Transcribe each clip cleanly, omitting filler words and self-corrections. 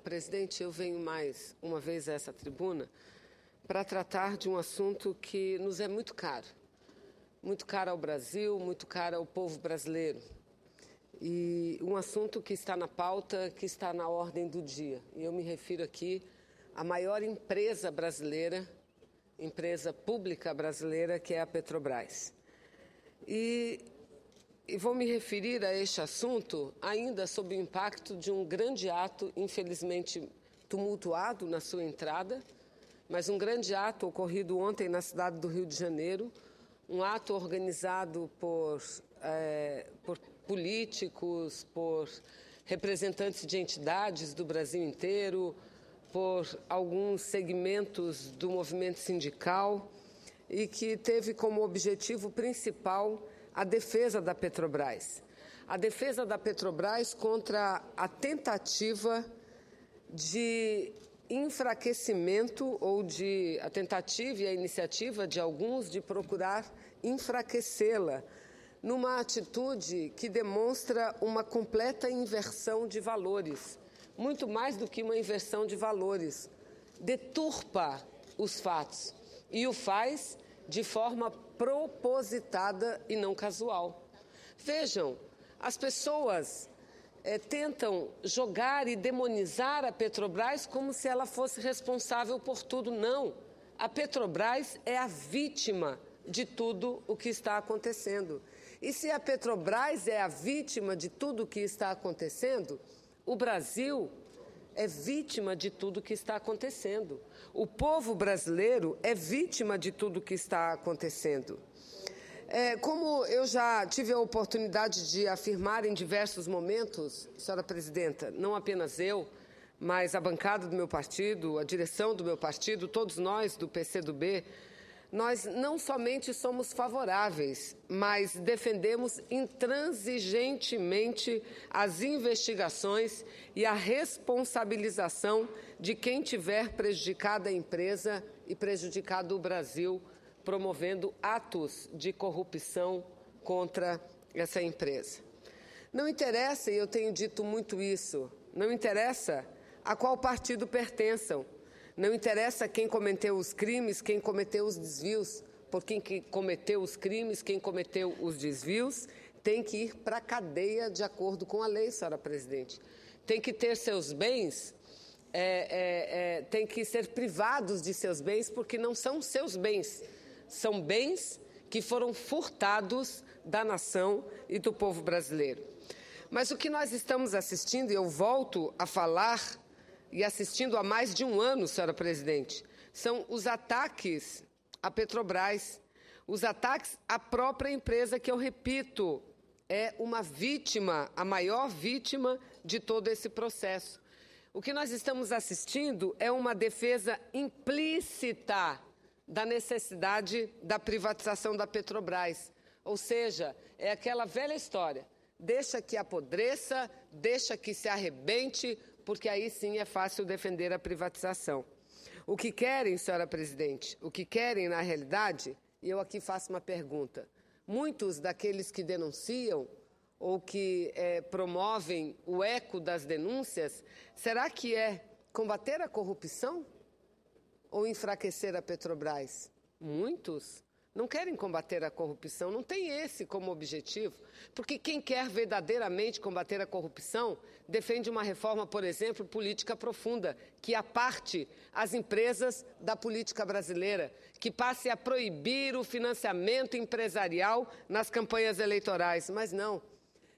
presidente, eu venho mais uma vez a essa tribuna para tratar de um assunto que nos é muito caro ao Brasil, muito caro ao povo brasileiro. E um assunto que está na pauta, que está na ordem do dia. E eu me refiro aqui à maior empresa brasileira, empresa pública brasileira, que é a Petrobras. E vou me referir a este assunto ainda sob o impacto de um grande ato, infelizmente tumultuado na sua entrada, mas um grande ato ocorrido ontem na cidade do Rio de Janeiro, um ato organizado por políticos, por representantes de entidades do Brasil inteiro, por alguns segmentos do movimento sindical e que teve como objetivo principal a defesa da Petrobras. A defesa da Petrobras contra a tentativa de enfraquecimento ou a tentativa e a iniciativa de alguns de procurar enfraquecê-la numa atitude que demonstra uma completa inversão de valores, muito mais do que uma inversão de valores, deturpa os fatos e o faz de forma propositada e não casual. Vejam, as pessoas tentam jogar e demonizar a Petrobras como se ela fosse responsável por tudo. Não, a Petrobras é a vítima de tudo o que está acontecendo. E se a Petrobras é a vítima de tudo o que está acontecendo, o Brasil é vítima de tudo o que está acontecendo. O povo brasileiro é vítima de tudo o que está acontecendo. Como eu já tive a oportunidade de afirmar em diversos momentos, senhora presidenta, não apenas eu, mas a bancada do meu partido, a direção do meu partido, todos nós do PCdoB, nós não somente somos favoráveis, mas defendemos intransigentemente as investigações e a responsabilização de quem tiver prejudicado a empresa e prejudicado o Brasil, promovendo atos de corrupção contra essa empresa. Não interessa, e eu tenho dito muito isso, não interessa a qual partido pertençam, não interessa quem cometeu os crimes, quem cometeu os desvios, porque quem cometeu os crimes, quem cometeu os desvios, tem que ir para a cadeia de acordo com a lei, senhora presidente. Tem que ter seus bens, tem que ser privados de seus bens, porque não são seus bens. São bens que foram furtados da nação e do povo brasileiro. Mas o que nós estamos assistindo, e eu volto a falar, e assistindo há mais de um ano, senhora presidente, são os ataques à Petrobras, os ataques à própria empresa, que eu repito, é uma vítima, a maior vítima de todo esse processo. O que nós estamos assistindo é uma defesa implícita da necessidade da privatização da Petrobras. Ou seja, é aquela velha história, deixa que apodreça, deixa que se arrebente, porque aí sim é fácil defender a privatização. O que querem, senhora presidente, o que querem na realidade, e eu aqui faço uma pergunta, muitos daqueles que denunciam ou que promovem o eco das denúncias, será que é combater a corrupção ou enfraquecer a Petrobras? Muitos não querem combater a corrupção, não tem esse como objetivo, porque quem quer verdadeiramente combater a corrupção defende uma reforma, por exemplo, política profunda, que aparte as empresas da política brasileira, que passe a proibir o financiamento empresarial nas campanhas eleitorais. Mas não.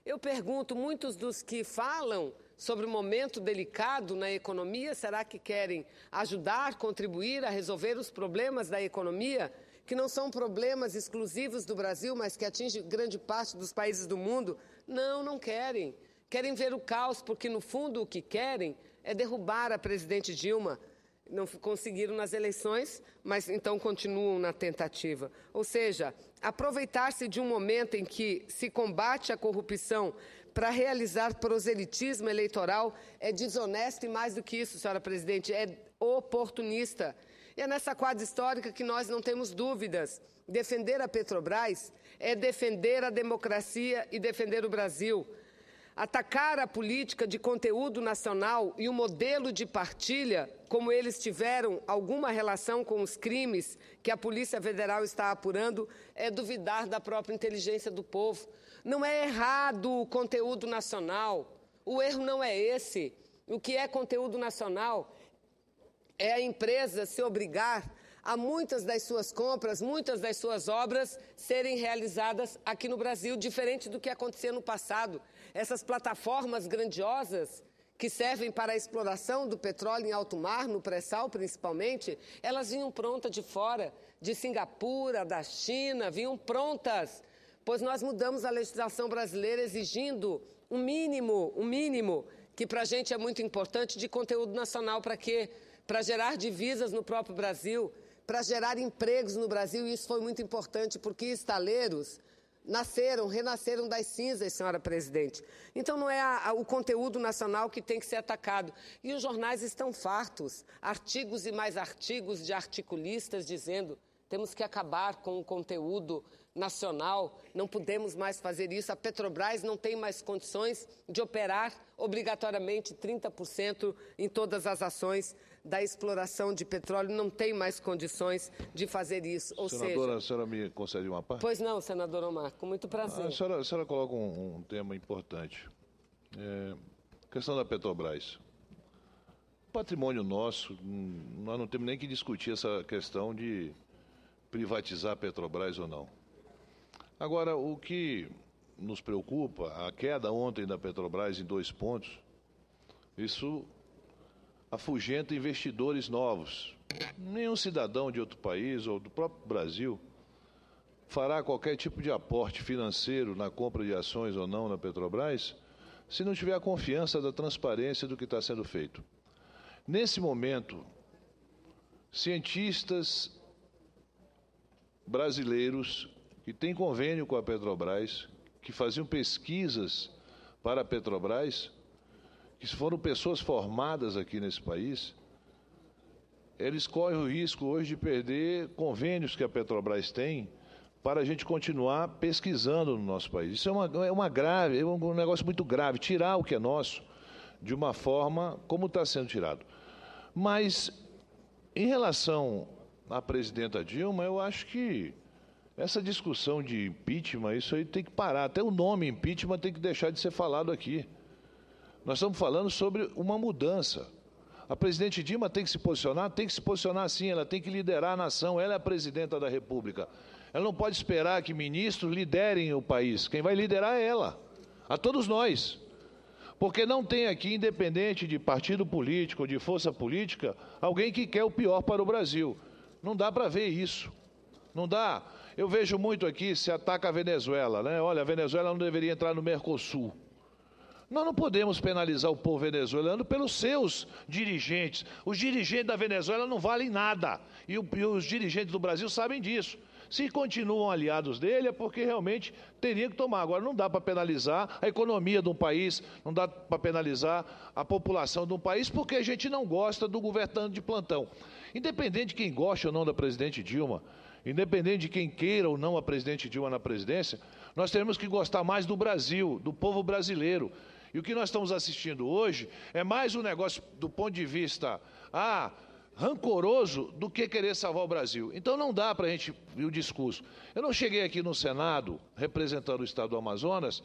Eu pergunto, muitos dos que falam sobre o momento delicado na economia, será que querem ajudar, contribuir a resolver os problemas da economia, que não são problemas exclusivos do Brasil, mas que atingem grande parte dos países do mundo? Não, não querem. Querem ver o caos, porque no fundo o que querem é derrubar a presidente Dilma. Não conseguiram nas eleições, mas então continuam na tentativa. Ou seja, aproveitar-se de um momento em que se combate a corrupção para realizar proselitismo eleitoral é desonesto e, mais do que isso, senhora presidente, é oportunista. E é nessa quadra histórica que nós não temos dúvidas. Defender a Petrobras é defender a democracia e defender o Brasil. Atacar a política de conteúdo nacional e o modelo de partilha, como eles tiveram alguma relação com os crimes que a Polícia Federal está apurando, é duvidar da própria inteligência do povo. Não é errado o conteúdo nacional, o erro não é esse. O que é conteúdo nacional é a empresa se obrigar a muitas das suas compras, muitas das suas obras serem realizadas aqui no Brasil, diferente do que acontecia no passado. Essas plataformas grandiosas que servem para a exploração do petróleo em alto mar, no pré-sal principalmente, elas vinham prontas de fora, de Singapura, da China, vinham prontas, pois nós mudamos a legislação brasileira exigindo um mínimo, que para a gente é muito importante, de conteúdo nacional. Para quê? Para gerar divisas no próprio Brasil, para gerar empregos no Brasil, e isso foi muito importante, porque estaleiros renasceram das cinzas, senhora presidente. Então não é o conteúdo nacional que tem que ser atacado. E os jornais estão fartos, artigos e mais artigos de articulistas dizendo: temos que acabar com o conteúdo nacional, não podemos mais fazer isso. A Petrobras não tem mais condições de operar obrigatoriamente 30% em todas as ações da exploração de petróleo, não tem mais condições de fazer isso. Senadora, a senhora me concede uma parte? Pois não, senador Omar, com muito prazer. A senhora coloca um tema importante. Questão da Petrobras. Patrimônio nosso, nós não temos nem que discutir essa questão de privatizar a Petrobras ou não. Agora, o que nos preocupa, a queda ontem da Petrobras em 2 pontos, isso afugenta investidores novos. Nenhum cidadão de outro país ou do próprio Brasil fará qualquer tipo de aporte financeiro na compra de ações ou não na Petrobras se não tiver a confiança da transparência do que está sendo feito. Nesse momento, cientistas brasileiros que têm convênio com a Petrobras, que faziam pesquisas para a Petrobras, que foram pessoas formadas aqui nesse país, eles correm o risco hoje de perder convênios que a Petrobras tem para a gente continuar pesquisando no nosso país. Isso é um negócio muito grave, tirar o que é nosso de uma forma como está sendo tirado. Mas, em relação à presidenta Dilma, eu acho que essa discussão de impeachment, isso aí tem que parar. Até o nome impeachment tem que deixar de ser falado aqui. Nós estamos falando sobre uma mudança. A presidente Dilma tem que se posicionar sim, ela tem que liderar a nação, ela é a presidenta da República. Ela não pode esperar que ministros liderem o país, quem vai liderar é ela, a todos nós. Porque não tem aqui, independente de partido político ou de força política, alguém que quer o pior para o Brasil. Não dá para ver isso, não dá. Eu vejo muito aqui, se ataca a Venezuela, né? Olha, a Venezuela não deveria entrar no Mercosul. Nós não podemos penalizar o povo venezuelano pelos seus dirigentes. Os dirigentes da Venezuela não valem nada. E os dirigentes do Brasil sabem disso. Se continuam aliados dele é porque realmente teriam que tomar. Agora, não dá para penalizar a economia de um país, não dá para penalizar a população de um país, porque a gente não gosta do governante de plantão. Independente de quem goste ou não da presidente Dilma, independente de quem queira ou não a presidente Dilma na presidência, nós temos que gostar mais do Brasil, do povo brasileiro. E o que nós estamos assistindo hoje é mais um negócio do ponto de vista rancoroso do que querer salvar o Brasil. Então não dá para a gente ir o discurso. Eu não cheguei aqui no Senado representando o Estado do Amazonas,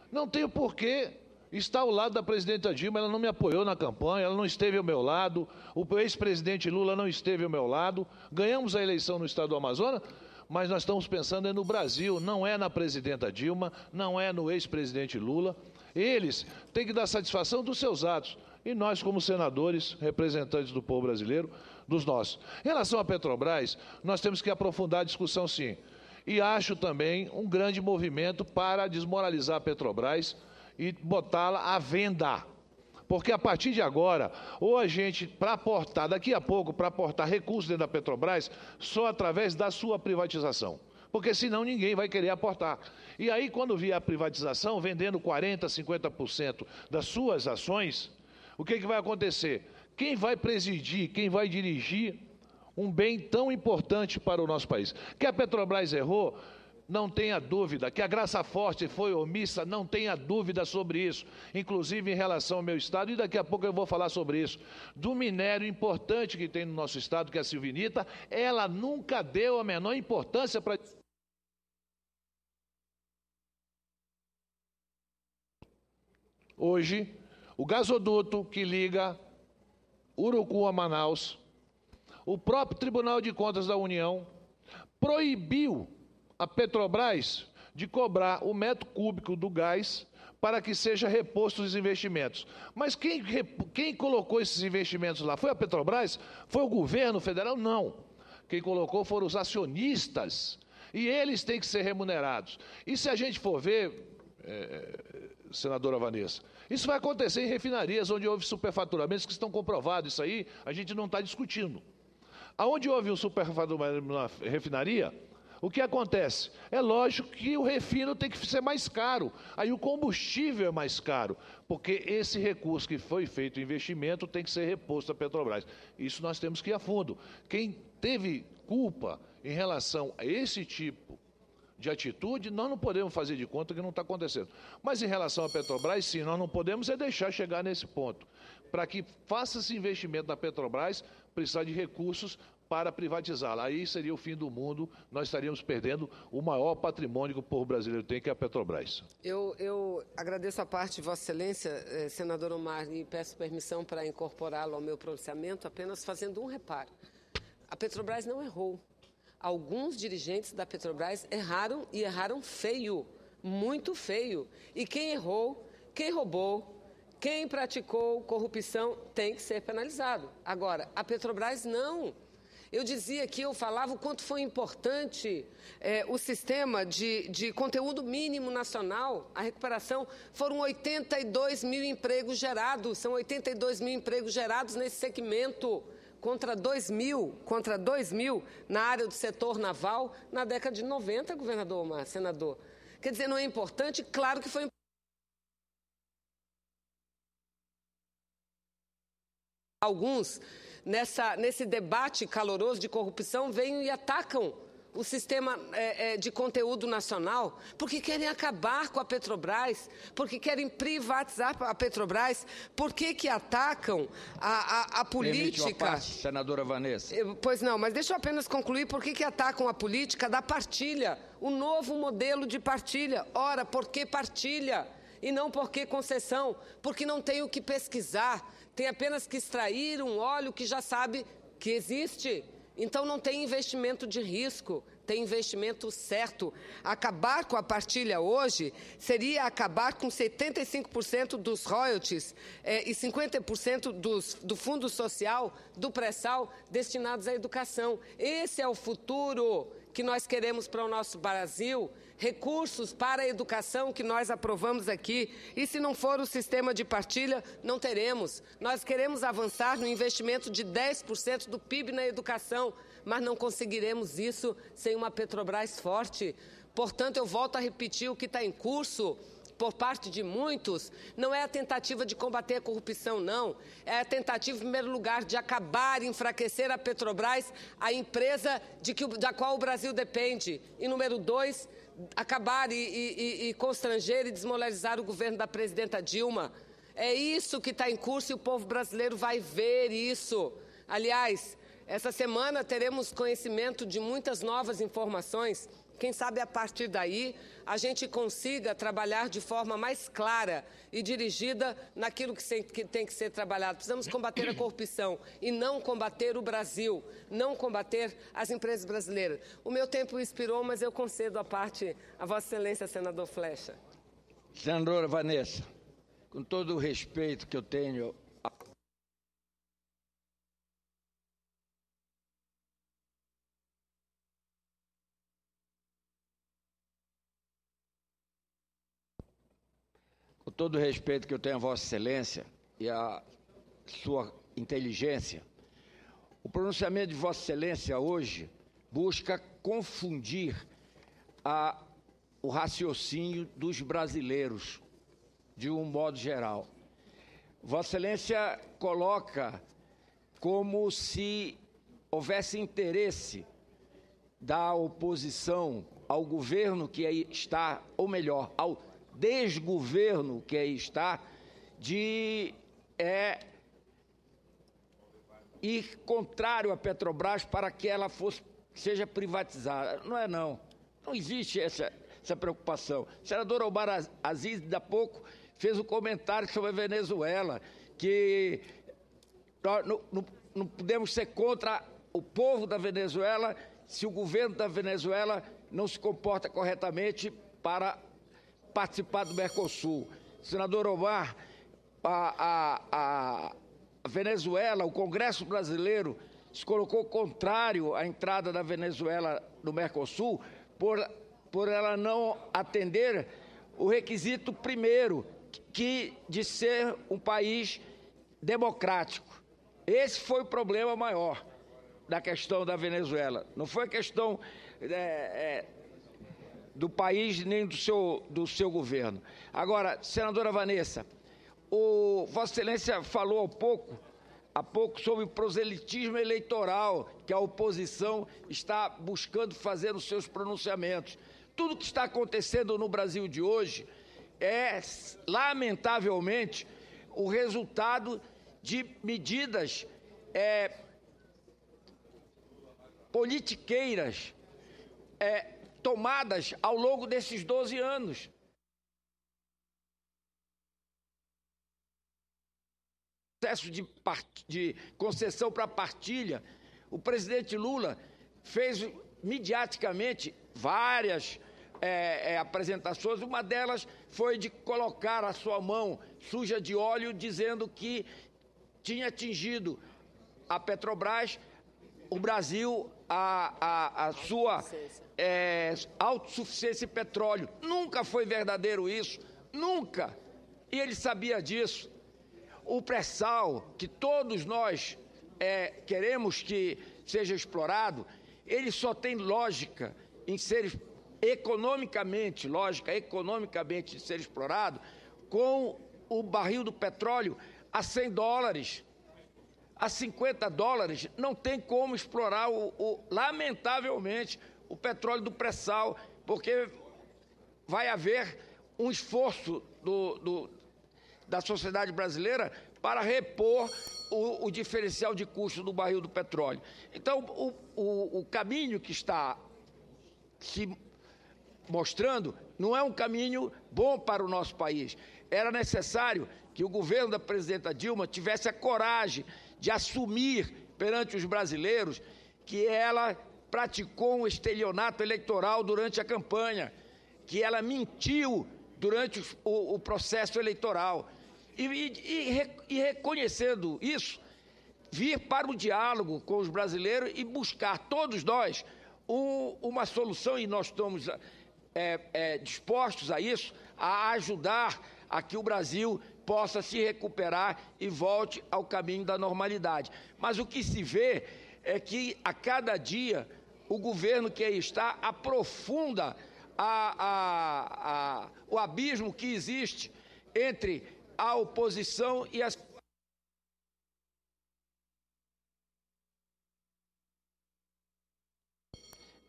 não tenho porquê estar ao lado da presidenta Dilma, ela não me apoiou na campanha, ela não esteve ao meu lado, o ex-presidente Lula não esteve ao meu lado, ganhamos a eleição no Estado do Amazonas, mas nós estamos pensando no Brasil, não é na presidenta Dilma, não é no ex-presidente Lula. Eles têm que dar satisfação dos seus atos. E nós, como senadores, representantes do povo brasileiro, dos nossos. Em relação à Petrobras, nós temos que aprofundar a discussão, sim. E acho também um grande movimento para desmoralizar a Petrobras e botá-la à venda. Porque a partir de agora, ou a gente, para aportar, daqui a pouco, para aportar recursos dentro da Petrobras, só através da sua privatização. Porque senão ninguém vai querer aportar. E aí, quando vier a privatização, vendendo 40%, 50% das suas ações, o que vai acontecer? Quem vai presidir, quem vai dirigir um bem tão importante para o nosso país? Que a Petrobras errou, não tenha dúvida, que a Graça Forte foi omissa, não tenha dúvida sobre isso, inclusive em relação ao meu estado, e daqui a pouco eu vou falar sobre isso. Do minério importante que tem no nosso estado, que é a silvinita, ela nunca deu a menor importância para... Hoje, o gasoduto que liga Urucu a Manaus, o próprio Tribunal de Contas da União proibiu a Petrobras de cobrar o metro cúbico do gás para que seja reposto os investimentos. Mas quem colocou esses investimentos lá? Foi a Petrobras? Foi o governo federal? Não. Quem colocou foram os acionistas. E eles têm que ser remunerados. E se a gente for ver, senadora Vanessa, isso vai acontecer em refinarias onde houve superfaturamentos que estão comprovados. Isso aí a gente não está discutindo. Aonde houve um superfaturamento na refinaria, o que acontece? É lógico que o refino tem que ser mais caro, aí o combustível é mais caro, porque esse recurso que foi feito, o investimento, tem que ser reposto à Petrobras. Isso nós temos que ir a fundo. Quem teve culpa em relação a esse tipo de atitude, nós não podemos fazer de conta que não está acontecendo. Mas em relação à Petrobras, sim, nós não podemos deixar chegar nesse ponto. Para que faça esse investimento na Petrobras, precisar de recursos para privatizá-la. Aí seria o fim do mundo, nós estaríamos perdendo o maior patrimônio que o povo brasileiro tem, que é a Petrobras. Eu agradeço a parte de Vossa Excelência, senador Omar, e peço permissão para incorporá-lo ao meu pronunciamento, apenas fazendo um reparo. A Petrobras não errou. Alguns dirigentes da Petrobras erraram e erraram feio, muito feio. E quem errou, quem roubou, quem praticou corrupção tem que ser penalizado. Agora, a Petrobras não. Eu dizia aqui, eu falava o quanto foi importante o sistema de conteúdo mínimo nacional, a recuperação. Foram 82 mil empregos gerados, são 82 mil empregos gerados nesse segmento, contra 2 mil na área do setor naval na década de 90, governador Omar, senador. Quer dizer, não é importante? Claro que foi importante. Alguns, nesse debate caloroso de corrupção, vêm e atacam o sistema de conteúdo nacional, porque querem acabar com a Petrobras, porque querem privatizar a Petrobras. Por que atacam a política? Permite uma parte, senadora Vanessa. Pois não, mas deixa eu apenas concluir. Por que atacam a política da partilha, o novo modelo de partilha? Ora, por que partilha? E não por que concessão? Porque não tem o que pesquisar, tem apenas que extrair um óleo que já sabe que existe. Então não tem investimento de risco, tem investimento certo. Acabar com a partilha hoje seria acabar com 75% dos royalties e 50% do fundo social, do pré-sal, destinados à educação. Esse é o futuro que nós queremos para o nosso Brasil, recursos para a educação que nós aprovamos aqui. E se não for o sistema de partilha, não teremos. Nós queremos avançar no investimento de 10% do PIB na educação, mas não conseguiremos isso sem uma Petrobras forte. Portanto, eu volto a repetir o que está em curso por parte de muitos, não é a tentativa de combater a corrupção, não. É a tentativa, em primeiro lugar, de acabar e enfraquecer a Petrobras, a empresa da qual o Brasil depende. E, número 2, acabar e constranger e desmoralizar o governo da presidenta Dilma. É isso que está em curso e o povo brasileiro vai ver isso. Aliás, essa semana teremos conhecimento de muitas novas informações. Quem sabe a partir daí a gente consiga trabalhar de forma mais clara e dirigida naquilo que tem que ser trabalhado. Precisamos combater a corrupção e não combater o Brasil, não combater as empresas brasileiras. O meu tempo expirou, mas eu concedo a parte a Vossa Excelência, senador Flecha. Senadora Vanessa, com todo o respeito que eu tenho... Com todo o respeito que eu tenho a Vossa Excelência e a sua inteligência, o pronunciamento de Vossa Excelência hoje busca confundir o raciocínio dos brasileiros, de um modo geral. Vossa Excelência coloca como se houvesse interesse da oposição ao governo que aí está, ou melhor, ao desgoverno que aí está, de ir contrário à Petrobras para que ela seja privatizada. Não existe essa preocupação. O senador Omar Aziz, ainda há pouco, fez um comentário sobre a Venezuela, que nós não podemos ser contra o povo da Venezuela se o governo da Venezuela não se comporta corretamente para participar do Mercosul. Senador Omar, a Venezuela, o Congresso brasileiro se colocou contrário à entrada da Venezuela no Mercosul por ela não atender o requisito primeiro, de ser um país democrático. Esse foi o problema maior da questão da Venezuela. Não foi a questão do país nem do seu governo. Agora, senadora Vanessa, Vossa Excelência falou há pouco sobre o proselitismo eleitoral que a oposição está buscando fazer nos seus pronunciamentos. Tudo que está acontecendo no Brasil de hoje é, lamentavelmente, o resultado de medidas politiqueiras tomadas ao longo desses 12 anos. Processo de concessão para partilha, o presidente Lula fez mediaticamente várias apresentações. Uma delas foi de colocar a sua mão suja de óleo, dizendo que tinha atingido a Petrobras, o Brasil, a sua autossuficiência em petróleo. Nunca foi verdadeiro isso, nunca. E ele sabia disso. O pré-sal, que todos nós queremos que seja explorado, ele só tem lógica em ser economicamente ser explorado com o barril do petróleo a $100, a $50. Não tem como explorar, lamentavelmente, o petróleo do pré-sal, porque vai haver um esforço da sociedade brasileira para repor o diferencial de custo do barril do petróleo. Então, o caminho que está se mostrando não é um caminho bom para o nosso país. Era necessário que o governo da presidenta Dilma tivesse a coragem de assumir perante os brasileiros que ela praticou um estelionato eleitoral durante a campanha, que ela mentiu durante o processo eleitoral. E reconhecendo isso, vir para o diálogo com os brasileiros e buscar, todos nós, uma solução, e nós estamos dispostos a isso, a ajudar a que o Brasil possa se recuperar e volte ao caminho da normalidade. Mas o que se vê é que, a cada dia, o governo que aí está aprofunda o abismo que existe entre a oposição e as...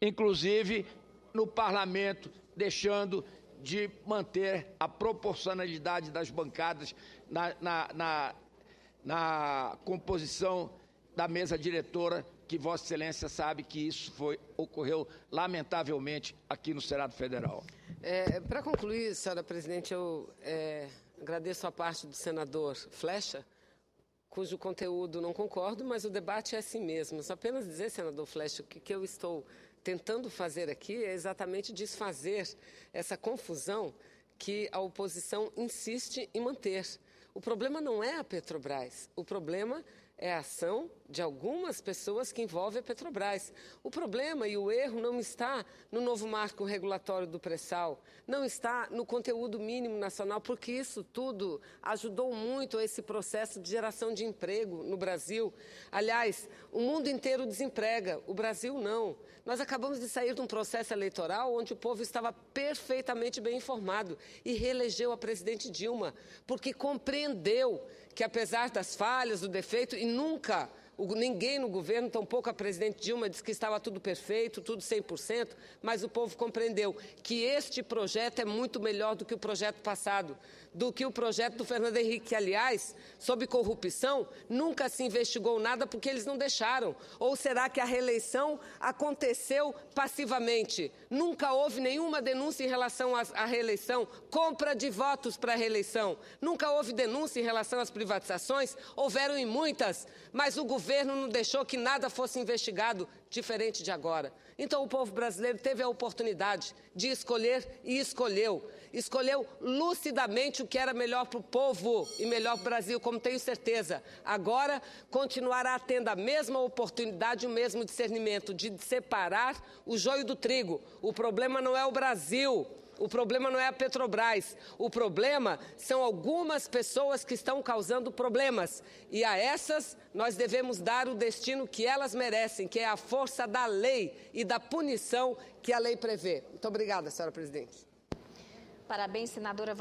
Inclusive no parlamento, deixando de manter a proporcionalidade das bancadas na composição da mesa diretora, que Vossa Excelência sabe que isso ocorreu lamentavelmente aqui no Senado Federal. Para concluir, senhora presidente, eu agradeço a parte do senador Flecha, cujo conteúdo não concordo, mas o debate é assim mesmo. Só apenas dizer, senador Flecha, que o que eu estou tentando fazer aqui é exatamente desfazer essa confusão que a oposição insiste em manter. O problema não é a Petrobras, o problema é a ação de algumas pessoas que envolvem a Petrobras. O problema e o erro não está no novo marco regulatório do pré-sal, não está no conteúdo mínimo nacional, porque isso tudo ajudou muito a esse processo de geração de emprego no Brasil. Aliás, o mundo inteiro desemprega, o Brasil não. Nós acabamos de sair de um processo eleitoral onde o povo estava perfeitamente bem informado e reelegeu a presidente Dilma, porque compreendeu que, apesar das falhas, do defeito, e nunca Ninguém no governo, tampouco a presidente Dilma, disse que estava tudo perfeito, tudo 100%, mas o povo compreendeu que este projeto é muito melhor do que o projeto passado, do que o projeto do Fernando Henrique, que, aliás, sob corrupção, nunca se investigou nada porque eles não deixaram. Ou será que a reeleição aconteceu passivamente? Nunca houve nenhuma denúncia em relação à reeleição, compra de votos para a reeleição. Nunca houve denúncia em relação às privatizações, houveram em muitas, mas o governo não deixou que nada fosse investigado, diferente de agora. Então o povo brasileiro teve a oportunidade de escolher e escolheu. Escolheu lucidamente o que era melhor para o povo e melhor para o Brasil, como tenho certeza. Agora continuará tendo a mesma oportunidade, o mesmo discernimento de separar o joio do trigo. O problema não é o Brasil. O problema não é a Petrobras, o problema são algumas pessoas que estão causando problemas. E a essas nós devemos dar o destino que elas merecem, que é a força da lei e da punição que a lei prevê. Muito obrigada, senhora presidente. Parabéns, senadora.